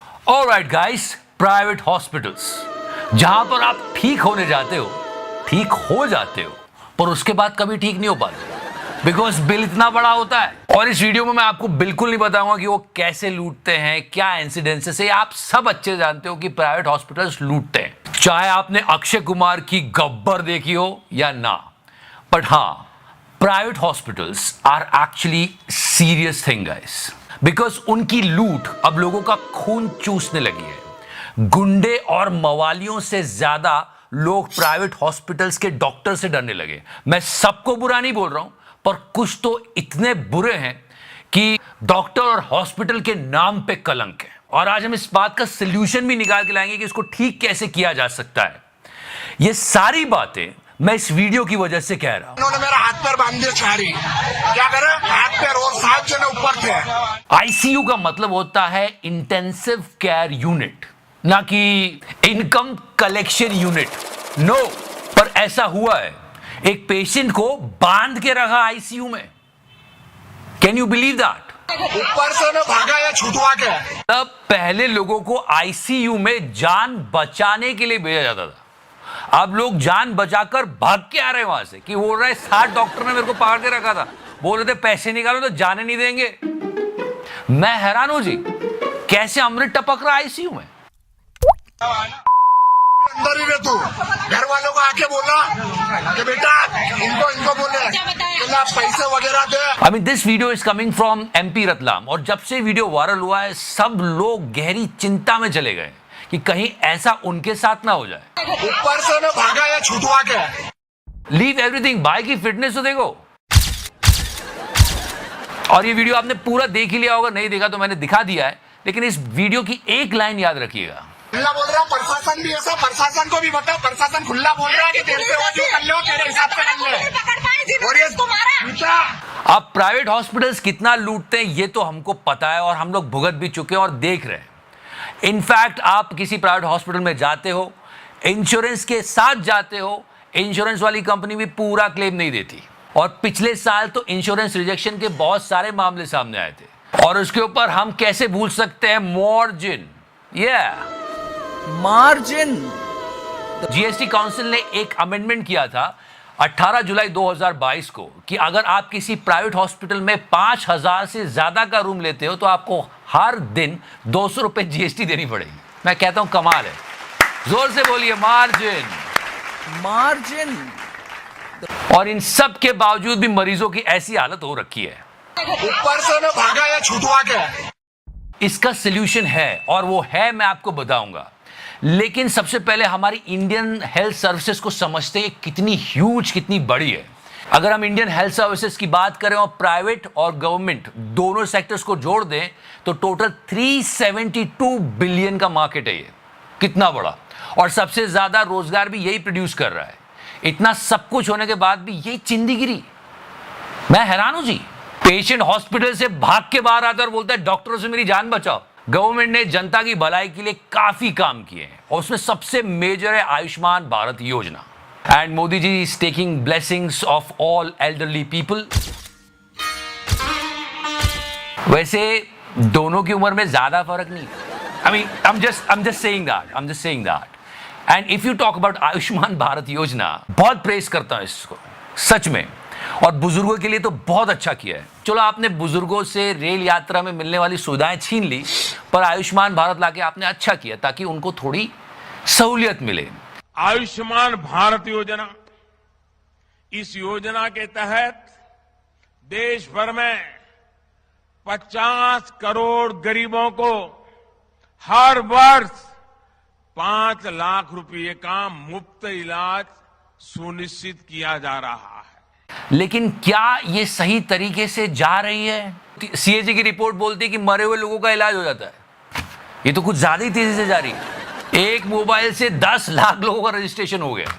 Alright guys, private hospitals जहां पर आप ठीक होने जाते हो, ठीक हो जाते हो, पर उसके बाद कभी ठीक नहीं हो पाते बिकॉज बिल इतना बड़ा होता है। और इस वीडियो में मैं आपको बिल्कुल नहीं बताऊंगा कि वो कैसे लूटते हैं, क्या इंसिडेंसेस है। आप सब अच्छे जानते हो कि प्राइवेट हॉस्पिटल्स लूटते हैं, चाहे आपने अक्षय कुमार की गब्बर देखी हो या ना। बट हाँ, private hospitals are actually serious thing guys, because उनकी लूट अब लोगों का खून चूसने लगी है। गुंडे और मवालियों से ज्यादा लोग प्राइवेट हॉस्पिटल्स के डॉक्टर से डरने लगे। मैं सबको बुरा नहीं बोल रहा हूं, पर कुछ तो इतने बुरे हैं कि डॉक्टर और हॉस्पिटल के नाम पे कलंक है। और आज हम इस बात का सोल्यूशन भी निकाल के लाएंगे कि इसको ठीक कैसे किया जा सकता है। ये सारी बातें मैं इस वीडियो की वजह से कह रहा हूं। उन्होंने मेरा हाथ पैर बांध दिया छारी, क्या करे, हाथ पैर, और 7 जने ऊपर थे। आईसीयू का मतलब होता है इंटेंसिव केयर यूनिट, ना कि इनकम कलेक्शन यूनिट। नो, पर ऐसा हुआ है, एक पेशेंट को बांध के रखा आईसीयू में। Can you believe that? ऊपर से मैं भागा या छुटवा के। तब पहले लोगों को आईसीयू में जान बचाने के लिए भेजा जाता था। अब लोग जान बचाकर भाग के आ रहे हैं वहां से कि बोल रहे 60 डॉक्टर ने मेरे को पकड़ के रखा था, बोल रहे थे पैसे निकालो तो जाने नहीं देंगे। मैं हैरान हूं जी, कैसे अमृत टपक रहा आईसीयू में। अंदर ही रह तू, घर वालों को आके बोला कि बेटा इनको बोले पैसे वगैरह दे। I mean this video is coming from MP Ratlam, और जब से वीडियो वायरल हुआ है सब लोग गहरी चिंता में चले गए कि कहीं ऐसा उनके साथ ना हो जाए। ऊपर से मैं भागा या छुटवा के। लीव एवरीथिंग, भाई की फिटनेस तो देखो। और ये वीडियो आपने पूरा देख ही लिया होगा, नहीं देखा तो मैंने दिखा दिया है, लेकिन इस वीडियो की एक लाइन याद रखिएगा। खुला बोल रहा हूँ, प्रशासन भी ऐसा, प्रशासन को भी बताओ, प्रशासन खुला बोल रहा है कि तेरे से वो जो कर लो तेरे हिसाब से कर ले। और ये अब प्राइवेट हॉस्पिटल्स कितना लूटते हैं ये तो हमको पता है, और हम लोग भुगत भी चुके हैं और देख रहे हैं। इनफैक्ट आप किसी प्राइवेट हॉस्पिटल में जाते हो, इंश्योरेंस के साथ जाते हो, इंश्योरेंस वाली कंपनी भी पूरा क्लेम नहीं देती। और पिछले साल तो इंश्योरेंस रिजेक्शन के बहुत सारे मामले सामने आए थे, और उसके ऊपर हम कैसे भूल सकते हैं मार्जिन। मार्जिन। जीएसटी काउंसिल ने एक अमेंडमेंट किया था 18 जुलाई 2022 को कि अगर आप किसी प्राइवेट हॉस्पिटल में 5,000 से ज्यादा का रूम लेते हो तो आपको हर दिन 200 रुपए जीएसटी देनी पड़ेगी। मैं कहता हूं कमाल है, जोर से बोलिए मार्जिन। मार्जिन। और इन सब के बावजूद भी मरीजों की ऐसी हालत हो रखी है। ऊपर से मैं भागा या छुटवा के। इसका सोल्यूशन है, और वो है मैं आपको बताऊंगा। लेकिन सबसे पहले हमारी इंडियन हेल्थ सर्विसेज को समझते हैं कितनी ह्यूज, कितनी बड़ी है। अगर हम इंडियन हेल्थ सर्विसेज की बात करें और प्राइवेट और गवर्नमेंट दोनों सेक्टर्स को जोड़ दें तो टोटल 372 बिलियन का मार्केट है ये। कितना बड़ा, और सबसे ज्यादा रोजगार भी यही प्रोड्यूस कर रहा है। इतना सब कुछ होने के बाद भी यही चिंदीगिरी। मैं हैरान हूं जी, पेशेंट हॉस्पिटल से भाग के बाहर आता है और बोलता है डॉक्टरों से मेरी जान बचाओ। गवर्नमेंट ने जनता की भलाई के लिए काफी काम किए हैं, और उसमें सबसे मेजर है Ayushman Bharat Yojana. And Modi ji is taking blessings of all elderly people. वैसे दोनों की उम्र में ज्यादा फर्क नहीं है। I mean I'm just saying that. And if you talk about Ayushman Bharat Yojana, बहुत प्रेस करता हूं इसको सच में, और बुजुर्गों के लिए तो बहुत अच्छा किया है। चलो आपने बुजुर्गों से रेल यात्रा में मिलने वाली सुविधाएं छीन ली, पर आयुष्मान भारत लाके आपने अच्छा किया ताकि उनको थोड़ी सहूलियत मिले। आयुष्मान भारत योजना, इस योजना के तहत देश भर में 50 करोड़ गरीबों को हर वर्ष 5 लाख रुपए का मुफ्त इलाज सुनिश्चित किया जा रहा है। लेकिन क्या ये सही तरीके से जा रही है? सीएजी की रिपोर्ट बोलती है कि मरे हुए लोगों का इलाज हो जाता है। ये तो कुछ ज्यादा ही तेजी से जा रही है। एक मोबाइल से 10 लाख लोगों का रजिस्ट्रेशन हो गया।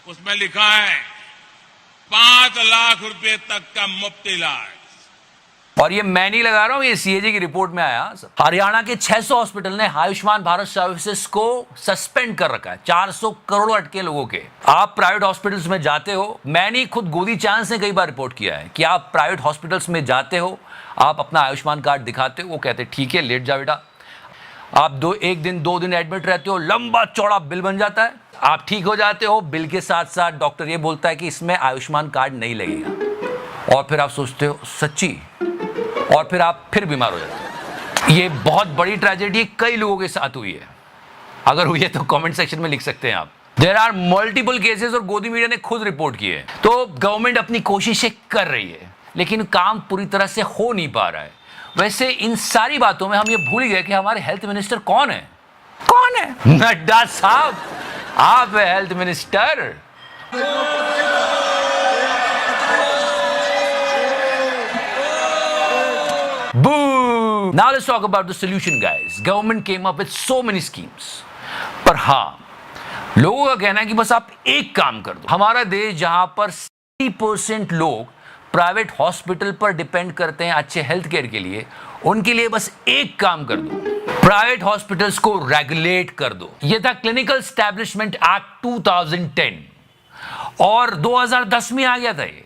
उसमें लिखा है 5 लाख रुपए तक का मुफ्त इलाज। और ये मैं नहीं लगा रहा हूं, ये सीएजी की रिपोर्ट में आया। हरियाणा के 600 हॉस्पिटल ने आयुष्मान भारत सर्विसेज को सस्पेंड कर रखा है। 400 करोड़ अटके लोगों के। आप प्राइवेट हॉस्पिटल्स में जाते हो, मैंने खुद गोदी चांस ने कई बार रिपोर्ट किया है कि आप प्राइवेट हॉस्पिटल्स में जाते हो, आप अपना आयुष्मान कार्ड दिखाते हो, वो कहते ठीक है लेट जा बेटा, आप एक दिन 2 दिन एडमिट रहते हो, लंबा चौड़ा बिल बन जाता है, आप ठीक हो जाते हो, बिल के साथ साथ डॉक्टर ये बोलता है कि इसमें आयुष्मान कार्ड नहीं लगेगा, और फिर आप सोचते हो सच्ची, और फिर आप फिर बीमार हो जाते हो। ये बहुत बड़ी ट्रेजेडी कई लोगों के साथ हुई है। अगर हुई है तो कमेंट सेक्शन में लिख सकते हैं आप। देयर आर मल्टीपल केसेस, और गोदी मीडिया ने खुद रिपोर्ट किए हैं। तो गवर्नमेंट अपनी कोशिशें कर रही है, लेकिन काम पूरी तरह से हो नहीं पा रहा है। वैसे इन सारी बातों में हम ये भूल गए कि हमारे हेल्थ मिनिस्टर कौन है। कौन है? नड्डा साहब, आप है health minister. Boo! Now let's talk about the solution, guys. Government came up with so many schemes. पर हाँ, लोगों का कहना है कि बस आप एक काम कर दो। हमारा देश जहां पर 60% लोग प्राइवेट हॉस्पिटल पर डिपेंड करते हैं अच्छे हेल्थ केयर के लिए, उनके लिए बस एक काम कर दो, प्राइवेट हॉस्पिटल्स को रेगुलेट कर दो। यह था क्लिनिकल एस्टैब्लिशमेंट एक्ट 2010, और 2010 में आ गया था ये।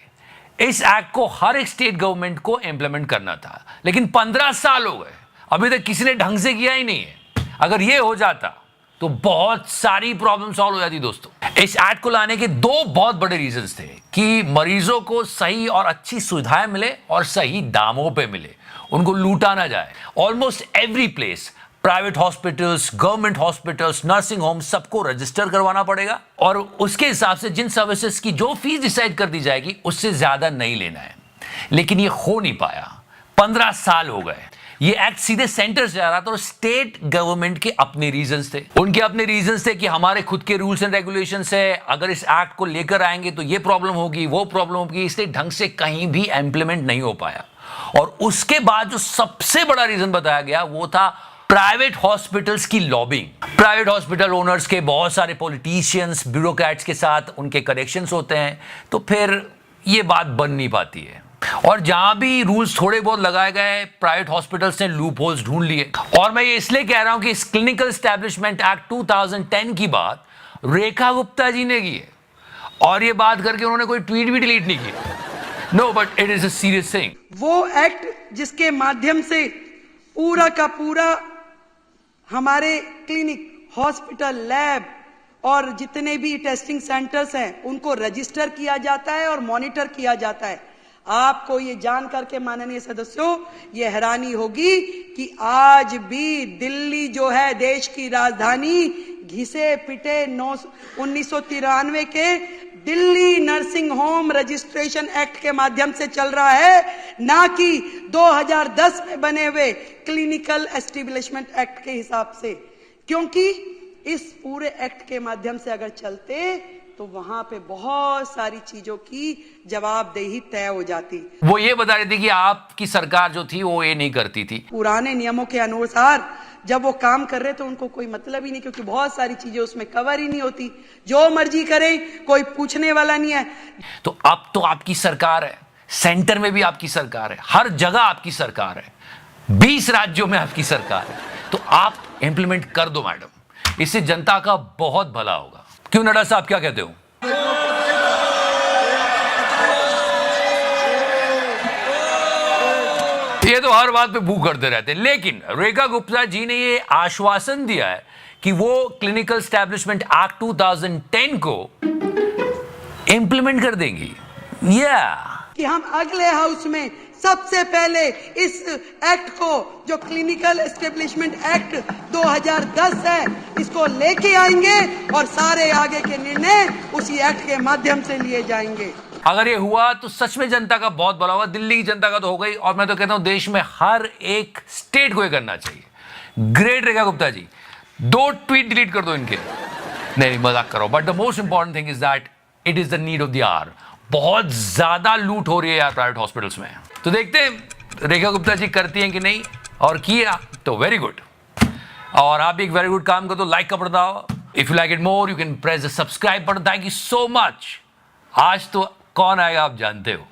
इस एक्ट को हर एक स्टेट गवर्नमेंट को इंप्लीमेंट करना था, लेकिन 15 साल हो गए, अभी तक किसी ने ढंग से किया ही नहीं है। अगर ये हो जाता तो बहुत सारी प्रॉब्लम सॉल्व हो जाती दोस्तों। इस एक्ट को लाने के 2 बहुत बड़े रीजंस थे कि मरीजों को सही और अच्छी सुविधाएं मिले और सही दामों पे मिले, उनको लूटा ना जाए। Almost every place, private hospitals, government hospitals, nursing home, सबको रजिस्टर करवाना पड़ेगा, और उसके हिसाब से जिन सर्विसेज की जो फीस डिसाइड कर दी जाएगी उससे ज्यादा नहीं लेना है। लेकिन ये हो नहीं पाया, 15 साल हो गए। ये एक्ट सीधे सेंटर से आ रहा था, और स्टेट गवर्नमेंट के अपने रीजंस थे। उनके अपने रीजंस थे कि हमारे खुद के रूल्स एंड रेगुलेशंस है, अगर इस एक्ट को लेकर आएंगे तो ये प्रॉब्लम होगी, वो प्रॉब्लम होगी, इसलिए ढंग से कहीं भी इंप्लीमेंट नहीं हो पाया। और उसके बाद जो सबसे बड़ा रीजन बताया गया वो था प्राइवेट हॉस्पिटल्स की लॉबिंग। प्राइवेट हॉस्पिटल ओनर्स के बहुत सारे पॉलिटिशियंस, ब्यूरोक्रेट्स के साथ उनके कनेक्शंस होते हैं, तो फिर ये बात बन नहीं पाती है। और जहां भी रूल्स थोड़े बहुत लगाए गए, प्राइवेट हॉस्पिटल्स ने लूप होल्स ढूंढ लिए। और मैं ये इसलिए कह रहा हूं कि इस क्लिनिकल एस्टैब्लिशमेंट एक्ट 2010 की बात रेखा गुप्ता जी ने की है, और ये बात करके उन्होंने कोई ट्वीट भी डिलीट नहीं किया। No, but it is a serious thing. वो एक्ट जिसके माध्यम से पूरा का पूरा हमारे क्लिनिक, हॉस्पिटल, लैब और जितने भी टेस्टिंग सेंटर्स हैं उनको रजिस्टर किया जाता है और मॉनिटर किया जाता है। आपको ये जान करके माननीय सदस्यों ये हैरानी होगी कि आज भी दिल्ली जो है देश की राजधानी, घिसे पिटे 1993 के Delhi nursing home registration act के माध्यम से चल रहा है, ना कि 2010 में बने हुए क्लिनिकल एस्टेब्लिशमेंट एक्ट के हिसाब से। क्योंकि इस पूरे एक्ट के माध्यम से अगर चलते तो वहां पे बहुत सारी चीजों की जवाबदेही तय हो जाती। वो ये बता रही थी कि आपकी सरकार जो थी वो ये नहीं करती थी। पुराने नियमों के अनुसार जब वो काम कर रहे तो उनको कोई मतलब ही नहीं, क्योंकि बहुत सारी चीजें उसमें कवर ही नहीं होती। जो मर्जी करें, कोई पूछने वाला नहीं है। तो अब तो आपकी सरकार है, सेंटर में भी आपकी सरकार है, हर जगह आपकी सरकार है, 20 राज्यों में आपकी सरकार है, तो आप इंप्लीमेंट कर दो मैडम, इससे जनता का बहुत भला होगा। क्यों नड्डा साहब, क्या कहते हो? ये तो हर बात पे बू करते रहते हैं, लेकिन रेखा गुप्ता जी ने ये आश्वासन दिया है कि वो क्लिनिकल एस्टैब्लिशमेंट एक्ट 2010 को इंप्लीमेंट कर देंगी। कि हम अगले हाउस में सबसे पहले इस एक्ट को, जो क्लिनिकल एस्टेब्लिशमेंट एक्ट 2010 है, इसको लेके आएंगे और सारे आगे के निर्णय उसी एक्ट के माध्यम से लिए जाएंगे। अगर ये हुआ तो सच में जनता का बहुत भला होगा। दिल्ली की जनता का तो हो गई, और मैं तो कहता हूं देश में हर एक स्टेट को ये करना चाहिए। Great Rekha Gupta ji, 2 tweet delete कर दो इनके। नहीं, मजाक करो, but the most important thing is that it is the need of the hour. बहुत ज्यादा लूट हो रही है यार प्राइवेट हॉस्पिटल्स में। तो देखते हैं रेखा गुप्ता जी करती हैं कि नहीं, और किया तो वेरी गुड। और आप भी एक वेरी गुड काम कर दो, लाइक का बटन दबाओ। If you like it more you can press the subscribe button. Thank you so much. आज तो कौन आएगा आप जानते हो।